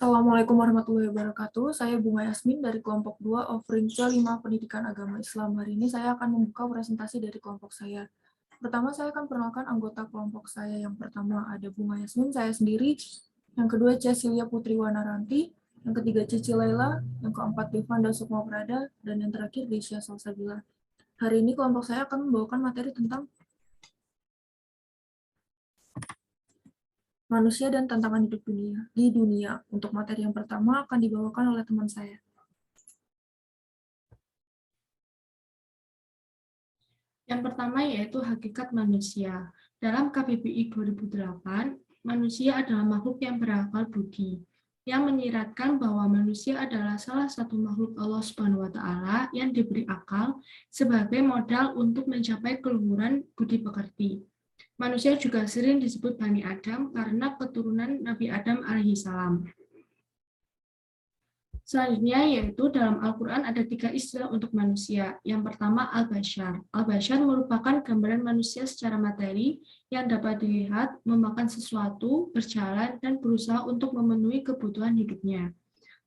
Assalamualaikum warahmatullahi wabarakatuh. Saya Bunga Yasmin dari kelompok 2 offering C5 Pendidikan Agama Islam. Hari ini saya akan membuka presentasi dari kelompok saya. Pertama, saya akan perkenalkan anggota kelompok saya. Yang pertama ada Bunga Yasmin, saya sendiri. Yang kedua, Cecilia Putri Wanaranti. Yang ketiga, Cici Laila. Yang keempat, Devanda Sukma Prada. Dan yang terakhir, Desya Salsabila. Hari ini kelompok saya akan membawakan materi tentang manusia dan tantangan hidup di dunia. Untuk materi yang pertama akan dibawakan oleh teman saya. Yang pertama yaitu hakikat manusia. Dalam KBBI 2008, manusia adalah makhluk yang berakal budi, yang menyiratkan bahwa manusia adalah salah satu makhluk Allah Subhanahu wa taala yang diberi akal sebagai modal untuk mencapai keluhuran budi pekerti. Manusia juga sering disebut Bani Adam karena keturunan Nabi Adam alaihissalam. Selanjutnya yaitu dalam Al-Quran ada 3 istilah untuk manusia. Yang pertama Al-Bashar. Al-Bashar merupakan gambaran manusia secara materi yang dapat dilihat, memakan sesuatu, berjalan, dan berusaha untuk memenuhi kebutuhan hidupnya.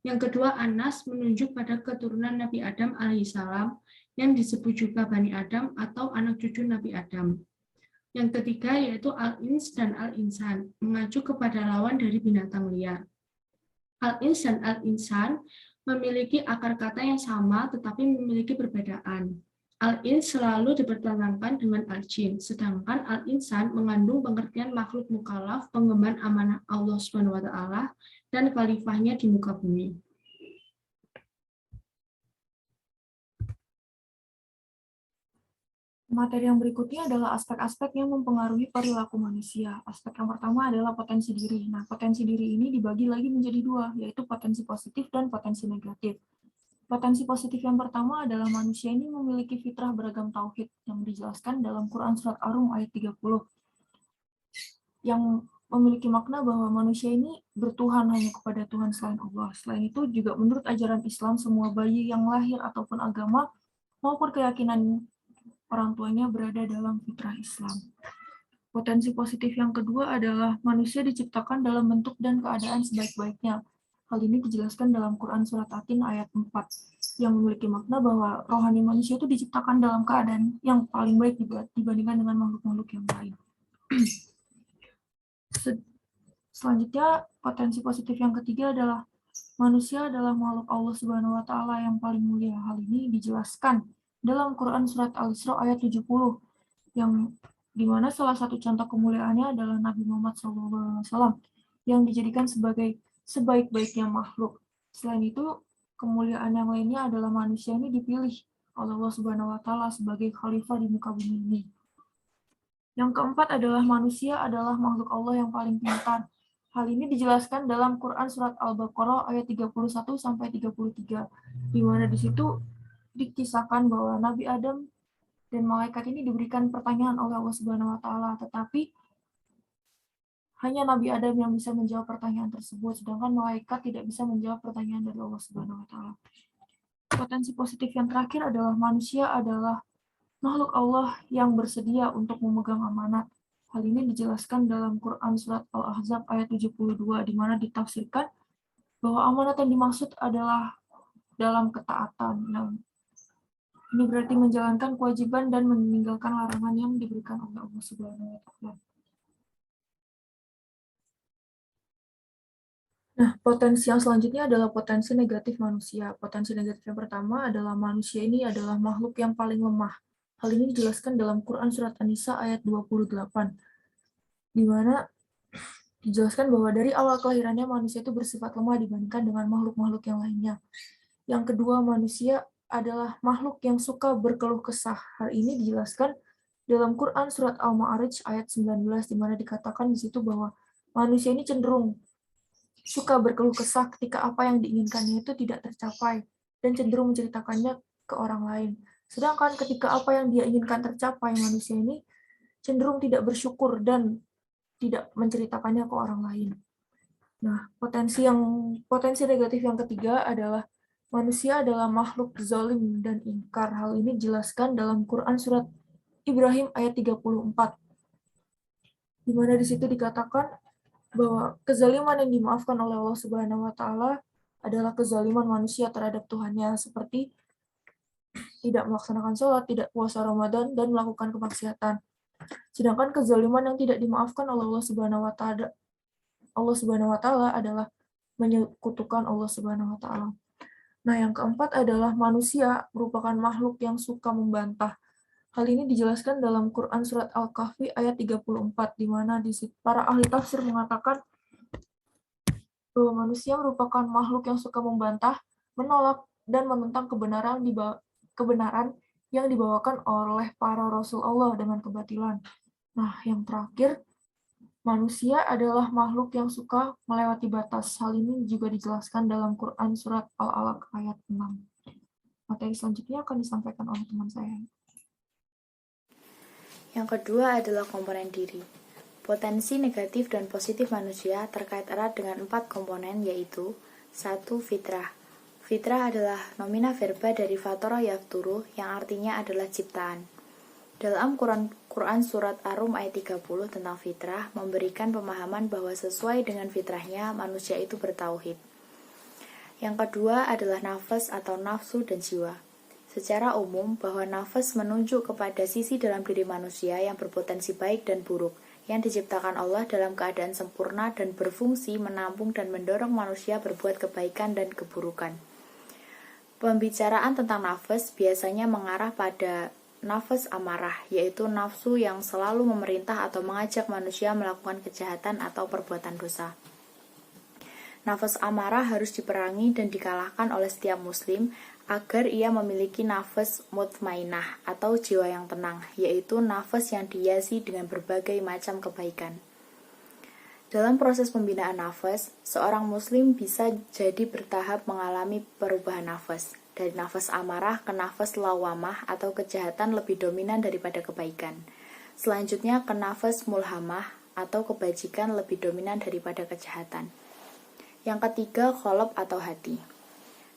Yang kedua Anas menunjuk pada keturunan Nabi Adam alaihissalam yang disebut juga Bani Adam atau anak cucu Nabi Adam. Yang ketiga yaitu Al-Ins dan Al-Insan, mengacu kepada lawan dari binatang liar. Al-ins dan al-insan memiliki akar kata yang sama tetapi memiliki perbedaan. Al-ins selalu dipertentangkan dengan al-jin, sedangkan al-insan mengandung pengertian makhluk mukallaf, pengemban amanah Allah Subhanahu wa taala dan khalifahnya di muka bumi. Materi yang berikutnya adalah aspek-aspek yang mempengaruhi perilaku manusia. Aspek yang pertama adalah potensi diri. Nah, potensi diri ini dibagi lagi menjadi 2, yaitu potensi positif dan potensi negatif. Potensi positif yang pertama adalah manusia ini memiliki fitrah beragam tauhid yang dijelaskan dalam Quran Surat Ar-Rum ayat 30, yang memiliki makna bahwa manusia ini bertuhan hanya kepada Tuhan selain Allah. Selain itu, juga menurut ajaran Islam, semua bayi yang lahir ataupun agama maupun keyakinan orang tuanya berada dalam fitrah Islam. Potensi positif yang kedua adalah manusia diciptakan dalam bentuk dan keadaan sebaik-baiknya. Hal ini dijelaskan dalam Quran Surat Atin ayat 4, yang memiliki makna bahwa rohani manusia itu diciptakan dalam keadaan yang paling baik dibandingkan dengan makhluk-makhluk yang lain. Selanjutnya, potensi positif yang ketiga adalah manusia adalah makhluk Allah Subhanahu wa taala yang paling mulia. Hal ini dijelaskan dalam Quran Surat Al-Isra ayat 70, yang dimana salah satu contoh kemuliaannya adalah Nabi Muhammad SAW yang dijadikan sebagai sebaik-baiknya makhluk. Selain itu, kemuliaan yang lainnya adalah manusia ini dipilih oleh Allah Subhanahu wa taala sebagai khalifah di muka bumi ini. Yang keempat adalah manusia adalah makhluk Allah yang paling pintar. Hal ini dijelaskan dalam Quran Surat Al-Baqarah ayat 31-33, di mana di situ dikisahkan bahwa Nabi Adam dan malaikat ini diberikan pertanyaan oleh Allah Subhanahu wa taala, tetapi hanya Nabi Adam yang bisa menjawab pertanyaan tersebut, sedangkan malaikat tidak bisa menjawab pertanyaan dari Allah Subhanahu wa taala. Potensi positif yang terakhir adalah manusia adalah makhluk Allah yang bersedia untuk memegang amanat. Hal ini dijelaskan dalam Quran Surat Al-Ahzab ayat 72, di mana ditafsirkan bahwa amanat yang dimaksud adalah dalam ketaatan. Ini berarti menjalankan kewajiban dan meninggalkan larangan yang diberikan oleh Allah Subhanahu wa taala. Nah, potensi yang selanjutnya adalah potensi negatif manusia. Potensi negatif yang pertama adalah manusia ini adalah makhluk yang paling lemah. Hal ini dijelaskan dalam Quran Surat An-Nisa ayat 28, di mana dijelaskan bahwa dari awal kelahirannya manusia itu bersifat lemah dibandingkan dengan makhluk-makhluk yang lainnya. Yang kedua, manusia adalah makhluk yang suka berkeluh kesah. Hal ini dijelaskan dalam Quran Surat Al-Ma'arij ayat 19, di mana dikatakan di situ bahwa manusia ini cenderung suka berkeluh kesah ketika apa yang diinginkannya itu tidak tercapai dan cenderung menceritakannya ke orang lain. Sedangkan ketika apa yang dia inginkan tercapai, manusia ini cenderung tidak bersyukur dan tidak menceritakannya ke orang lain. Nah, potensi negatif yang ketiga adalah manusia adalah makhluk zalim dan ingkar. Hal ini dijelaskan dalam Quran Surat Ibrahim ayat 34, di mana di situ dikatakan bahwa kezaliman yang dimaafkan oleh Allah Subhanahu wa taala adalah kezaliman manusia terhadap Tuhannya, seperti tidak melaksanakan sholat, tidak puasa Ramadan, dan melakukan kemaksiatan. Sedangkan kezaliman yang tidak dimaafkan oleh Allah Subhanahu wa taala adalah menyekutukan Allah Subhanahu wa taala. Nah, yang keempat adalah manusia merupakan makhluk yang suka membantah. Hal ini dijelaskan dalam Quran Surat Al-Kahfi ayat 34, di mana para ahli tafsir mengatakan bahwa manusia merupakan makhluk yang suka membantah, menolak, dan menentang kebenaran yang dibawakan oleh para Rasul Allah dengan kebatilan. Nah, yang terakhir, manusia adalah makhluk yang suka melewati batas. Hal ini juga dijelaskan dalam Quran Surat Al-Alaq ayat 6. Materi selanjutnya akan disampaikan oleh teman saya. Yang kedua adalah komponen diri. Potensi negatif dan positif manusia terkait erat dengan 4 komponen, yaitu 1. Fitrah. Fitrah adalah nomina verba dari fatara yafturu, yang artinya adalah ciptaan. Dalam Quran Surat Ar-Rum ayat 30 tentang fitrah, memberikan pemahaman bahwa sesuai dengan fitrahnya, manusia itu bertauhid. Yang kedua adalah nafas atau nafsu dan jiwa. Secara umum, bahwa nafas menunjuk kepada sisi dalam diri manusia yang berpotensi baik dan buruk, yang diciptakan Allah dalam keadaan sempurna dan berfungsi menampung dan mendorong manusia berbuat kebaikan dan keburukan. Pembicaraan tentang nafas biasanya mengarah pada nafas amarah, yaitu nafsu yang selalu memerintah atau mengajak manusia melakukan kejahatan atau perbuatan dosa. Nafas amarah harus diperangi dan dikalahkan oleh setiap muslim agar ia memiliki nafas mutmainah atau jiwa yang tenang, yaitu nafas yang dihiasi dengan berbagai macam kebaikan. Dalam proses pembinaan nafas, seorang muslim bisa jadi bertahap mengalami perubahan nafas, dari nafas amarah ke nafas lawamah atau kejahatan lebih dominan daripada kebaikan. Selanjutnya ke nafas mulhamah atau kebajikan lebih dominan daripada kejahatan. Yang ketiga, qolb atau hati.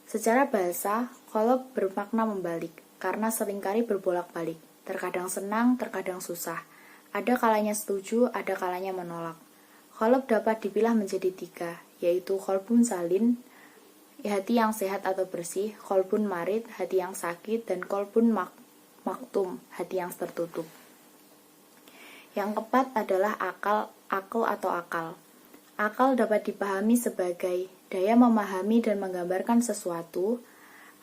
Secara bahasa, qolb bermakna membalik, karena seringkali berbolak-balik, terkadang senang, terkadang susah. Ada kalanya setuju, ada kalanya menolak. Qolb dapat dipilah menjadi 3, yaitu qalbun salin, hati yang sehat atau bersih, qalbun marid, hati yang sakit, dan qalbun maktum, hati yang tertutup. Yang keempat adalah akal atau akal. Akal dapat dipahami sebagai daya memahami dan menggambarkan sesuatu,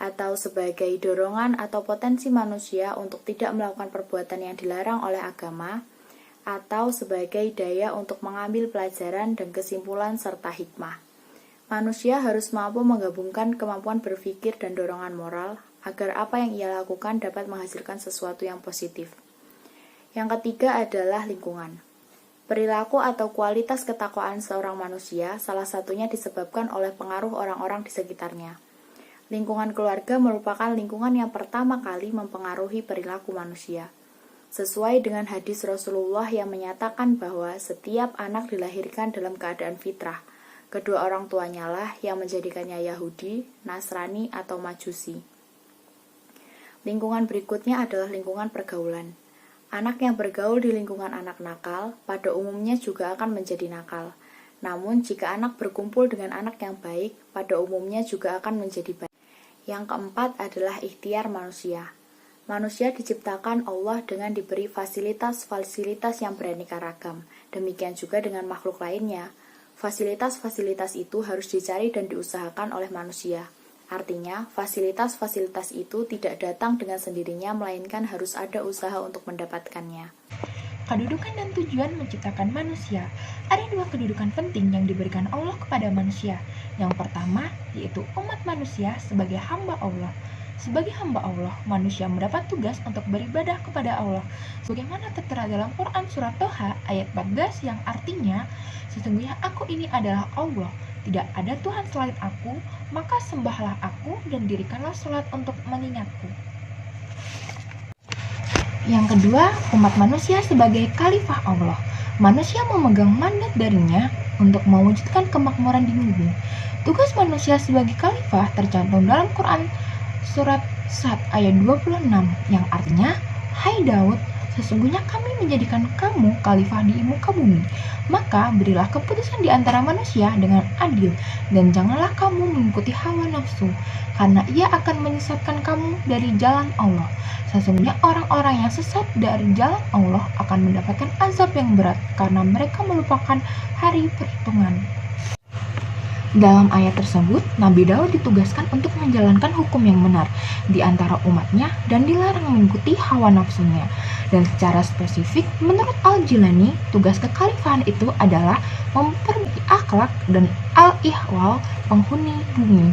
atau sebagai dorongan atau potensi manusia untuk tidak melakukan perbuatan yang dilarang oleh agama, atau sebagai daya untuk mengambil pelajaran dan kesimpulan serta hikmah. Manusia harus mampu menggabungkan kemampuan berpikir dan dorongan moral agar apa yang ia lakukan dapat menghasilkan sesuatu yang positif. Yang ketiga adalah lingkungan. Perilaku atau kualitas ketakwaan seorang manusia salah satunya disebabkan oleh pengaruh orang-orang di sekitarnya. Lingkungan keluarga merupakan lingkungan yang pertama kali mempengaruhi perilaku manusia. Sesuai dengan hadis Rasulullah yang menyatakan bahwa setiap anak dilahirkan dalam keadaan fitrah. Kedua orang tuanya lah yang menjadikannya Yahudi, Nasrani, atau Majusi. Lingkungan berikutnya adalah lingkungan pergaulan. Anak yang bergaul di lingkungan anak nakal, pada umumnya juga akan menjadi nakal. Namun, jika anak berkumpul dengan anak yang baik, pada umumnya juga akan menjadi baik. Yang keempat adalah ikhtiar manusia. Manusia diciptakan Allah dengan diberi fasilitas-fasilitas yang beraneka ragam. Demikian juga dengan makhluk lainnya. Fasilitas-fasilitas itu harus dicari dan diusahakan oleh manusia. Artinya, fasilitas-fasilitas itu tidak datang dengan sendirinya, melainkan harus ada usaha untuk mendapatkannya. Kedudukan dan tujuan menciptakan manusia. Ada 2 kedudukan penting yang diberikan Allah kepada manusia. Yang pertama, yaitu umat manusia sebagai hamba Allah. Sebagai hamba Allah, manusia mendapat tugas untuk beribadah kepada Allah. Sebagaimana tertera dalam Quran Surat Toha ayat 14 yang artinya, sesungguhnya aku ini adalah Allah. Tidak ada Tuhan selain aku, maka sembahlah aku dan dirikanlah sholat untuk mengingatku. Yang kedua, umat manusia sebagai khalifah Allah. Manusia memegang mandat darinya untuk mewujudkan kemakmuran di bumi. Tugas manusia sebagai khalifah tercantum dalam Quran Surat Sad ayat 26 yang artinya, Hai Daud, Sesungguhnya kami menjadikan kamu khalifah di muka bumi. Maka berilah keputusan di antara manusia dengan adil, dan janganlah kamu mengikuti hawa nafsu, karena ia akan menyesatkan kamu dari jalan Allah. Sesungguhnya orang-orang yang sesat dari jalan Allah akan mendapatkan azab yang berat, karena mereka melupakan hari perhitungan. Dalam ayat tersebut, Nabi Daud ditugaskan untuk menjalankan hukum yang benar di antara umatnya dan dilarang mengikuti hawa nafsunya. Dan secara spesifik, menurut Al-Jilani, tugas kekhalifahan itu adalah memperbaiki akhlak dan al-ihwal penghuni bumi.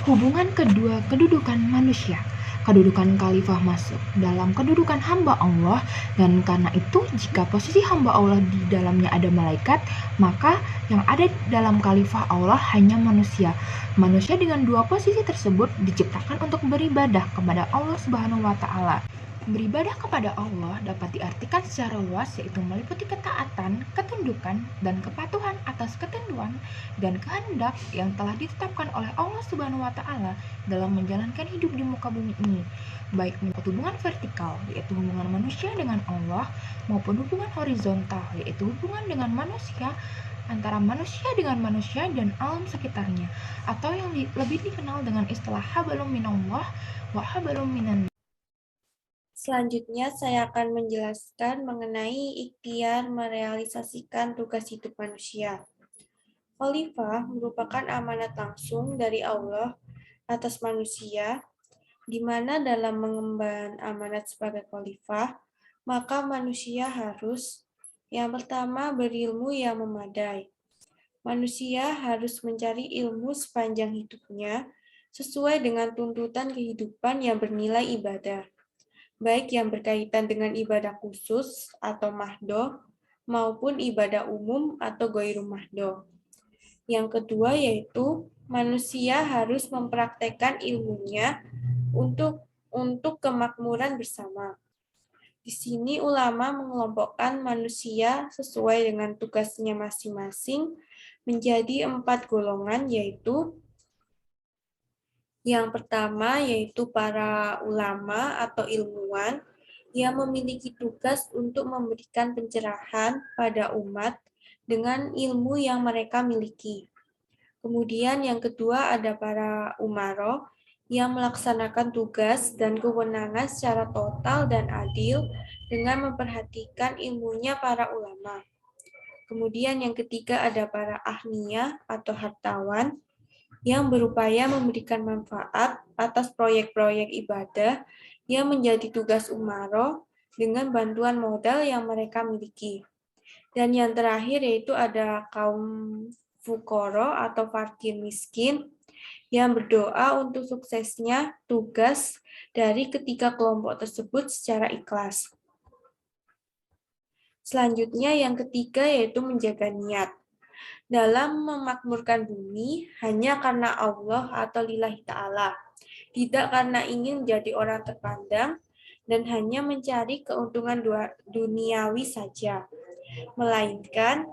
Hubungan kedua kedudukan manusia. Kedudukan khalifah masuk dalam kedudukan hamba Allah, dan karena itu jika posisi hamba Allah di dalamnya ada malaikat, maka yang ada dalam khalifah Allah hanya manusia. Manusia dengan dua posisi tersebut diciptakan untuk beribadah kepada Allah Subhanahu wa Ta'ala. Beribadah kepada Allah dapat diartikan secara luas, yaitu meliputi ketaatan, ketundukan, dan kepatuhan atas ketentuan dan kehendak yang telah ditetapkan oleh Allah Subhanahu wa Ta'ala dalam menjalankan hidup di muka bumi ini, baik menyangkut hubungan vertikal, yaitu hubungan manusia dengan Allah, maupun hubungan horizontal, yaitu hubungan dengan manusia antara manusia dengan manusia dan alam sekitarnya, atau yang lebih dikenal dengan istilah hablum minallah wa hablum minan. Selanjutnya, saya akan menjelaskan mengenai ikhtiar merealisasikan tugas hidup manusia. Khalifah merupakan amanat langsung dari Allah atas manusia, di mana dalam mengemban amanat sebagai khalifah, maka manusia harus yang pertama berilmu yang memadai. Manusia harus mencari ilmu sepanjang hidupnya sesuai dengan tuntutan kehidupan yang bernilai ibadah, baik yang berkaitan dengan ibadah khusus atau mahdoh, maupun ibadah umum atau ghairu mahdoh. Yang kedua yaitu manusia harus mempraktekkan ilmunya untuk kemakmuran bersama. Di sini ulama mengelompokkan manusia sesuai dengan tugasnya masing-masing menjadi 4 golongan, yaitu yang pertama yaitu para ulama atau ilmuwan yang memiliki tugas untuk memberikan pencerahan pada umat dengan ilmu yang mereka miliki. Kemudian yang kedua ada para umaroh yang melaksanakan tugas dan kewenangan secara total dan adil dengan memperhatikan ilmunya para ulama. Kemudian yang ketiga ada para ahniya atau hartawan yang berupaya memberikan manfaat atas proyek-proyek ibadah yang menjadi tugas umaroh dengan bantuan modal yang mereka miliki. Dan yang terakhir yaitu ada kaum fukoro atau fakir miskin yang berdoa untuk suksesnya tugas dari ketiga kelompok tersebut secara ikhlas. Selanjutnya yang ketiga yaitu menjaga niat. Dalam memakmurkan bumi hanya karena Allah atau lillahi ta'ala, tidak karena ingin menjadi orang terpandang dan hanya mencari keuntungan duniawi saja, melainkan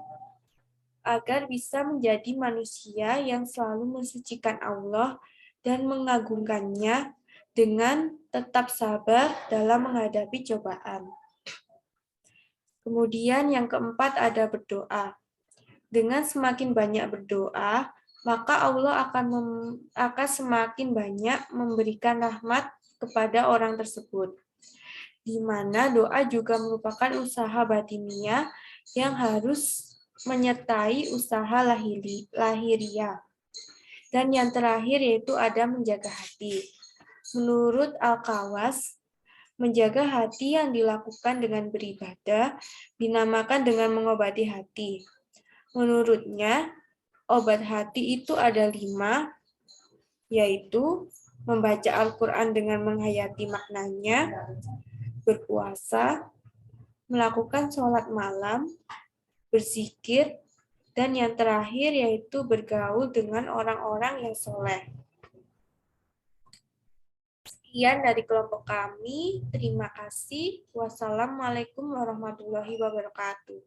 agar bisa menjadi manusia yang selalu mensucikan Allah dan mengagungkannya dengan tetap sabar dalam menghadapi cobaan. Kemudian yang keempat ada berdoa. Dengan semakin banyak berdoa, maka Allah akan semakin banyak memberikan rahmat kepada orang tersebut. Di mana doa juga merupakan usaha batiniah yang harus menyertai usaha lahiriah. Dan yang terakhir yaitu ada menjaga hati. Menurut Al-Kawas, menjaga hati yang dilakukan dengan beribadah dinamakan dengan mengobati hati. Menurutnya, obat hati itu ada 5, yaitu membaca Al-Quran dengan menghayati maknanya, berpuasa, melakukan sholat malam, berzikir, dan yang terakhir yaitu bergaul dengan orang-orang yang soleh. Sekian dari kelompok kami. Terima kasih. Wassalamualaikum warahmatullahi wabarakatuh.